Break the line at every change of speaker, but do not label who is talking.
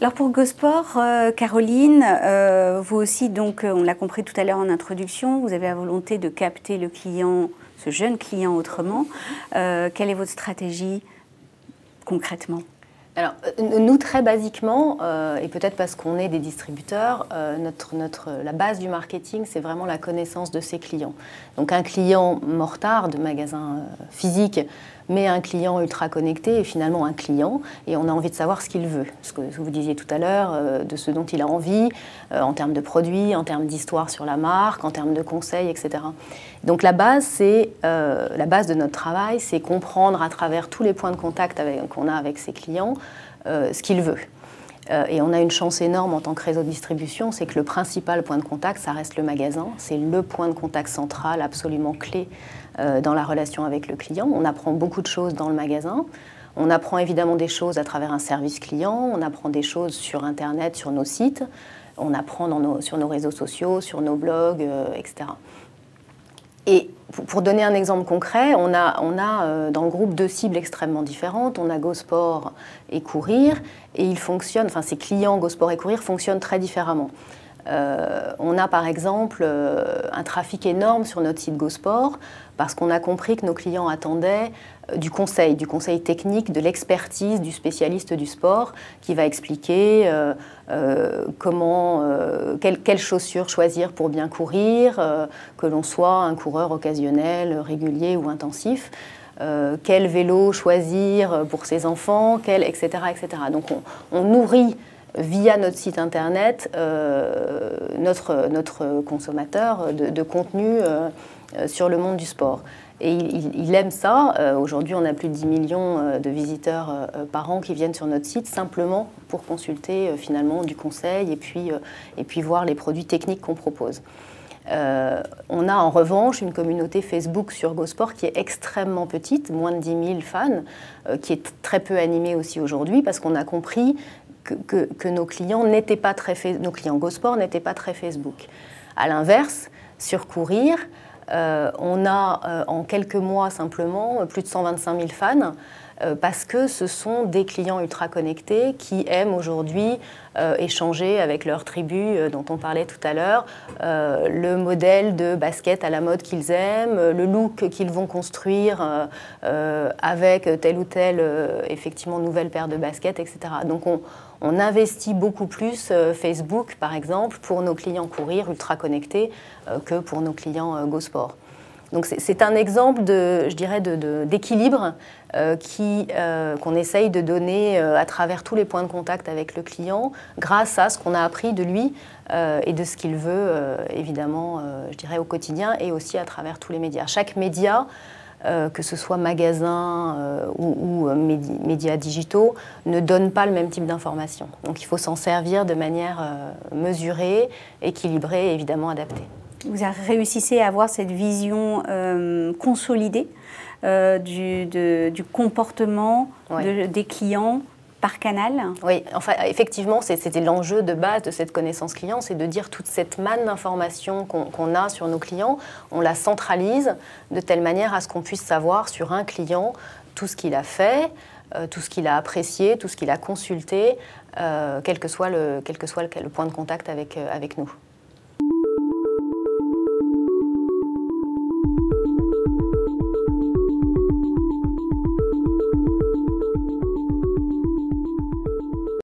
Alors pour Gosport, Caroline, vous aussi, donc, on l'a compris tout à l'heure en introduction, vous avez la volonté de capter le client, ce jeune client autrement. Quelle est votre stratégie concrètement?
Alors, nous, très basiquement, et peut-être parce qu'on est des distributeurs, la base du marketing, c'est vraiment la connaissance de ses clients. Donc, un client mortard de magasin physique, mais un client ultra connecté est finalement un client, et on a envie de savoir ce qu'il veut. Ce que vous disiez tout à l'heure, de ce dont il a envie, en termes de produits, en termes d'histoire sur la marque, en termes de conseils, etc. Donc, la base de notre travail, c'est comprendre à travers tous les points de contact qu'on a avec ses clients, ce qu'il veut. Et on a une chance énorme en tant que réseau de distribution, c'est que le principal point de contact, ça reste le magasin. C'est le point de contact central absolument clé dans la relation avec le client. On apprend beaucoup de choses dans le magasin. On apprend évidemment des choses à travers un service client. On apprend des choses sur Internet, sur nos sites. On apprend sur nos réseaux sociaux, sur nos blogs, etc. Et pour donner un exemple concret, on a dans le groupe deux cibles extrêmement différentes. On a Gosport et Courir, et ils fonctionnent, enfin ces clients Gosport et Courir fonctionnent très différemment. On a par exemple un trafic énorme sur notre site Gosport parce qu'on a compris que nos clients attendaient du conseil technique, de l'expertise du spécialiste du sport qui va expliquer quelles chaussures choisir pour bien courir, que l'on soit un coureur occasionnel, régulier ou intensif. Quel vélo choisir pour ses enfants, etc., etc. Donc on nourrit via notre site internet notre consommateur de contenu sur le monde du sport. Et il aime ça. Aujourd'hui, on a plus de 10 millions de visiteurs par an qui viennent sur notre site simplement pour consulter finalement du conseil et puis voir les produits techniques qu'on propose. On a en revanche une communauté Facebook sur Gosport qui est extrêmement petite, moins de 10 000 fans, qui est très peu animée aussi aujourd'hui parce qu'on a compris que nos clients nos clients Gosport n'étaient pas très Facebook. À l'inverse, sur Courir, on a en quelques mois simplement plus de 125 000 fans parce que ce sont des clients ultra connectés qui aiment aujourd'hui échanger avec leur tribu dont on parlait tout à l'heure, le modèle de basket à la mode qu'ils aiment, le look qu'ils vont construire avec telle ou telle effectivement nouvelle paire de baskets, etc. Donc on investit beaucoup plus Facebook, par exemple, pour nos clients Courir ultra connectés que pour nos clients Gosport. Donc c'est un exemple d'équilibre qu'on essaye de donner à travers tous les points de contact avec le client, grâce à ce qu'on a appris de lui et de ce qu'il veut, évidemment, au quotidien et aussi à travers tous les médias. Chaque média, que ce soit magasin ou médias digitaux, ne donne pas le même type d'informations. Donc il faut s'en servir de manière mesurée, équilibrée et évidemment adaptée.
Vous réussissez à avoir cette vision consolidée du comportement des clients par canal?
Oui, enfin, effectivement, c'était l'enjeu de base de cette connaissance client, c'est de dire toute cette manne d'informations qu'on a sur nos clients, on la centralise de telle manière à ce qu'on puisse savoir sur un client tout ce qu'il a fait, tout ce qu'il a apprécié, tout ce qu'il a consulté, quel que soit le point de contact avec nous.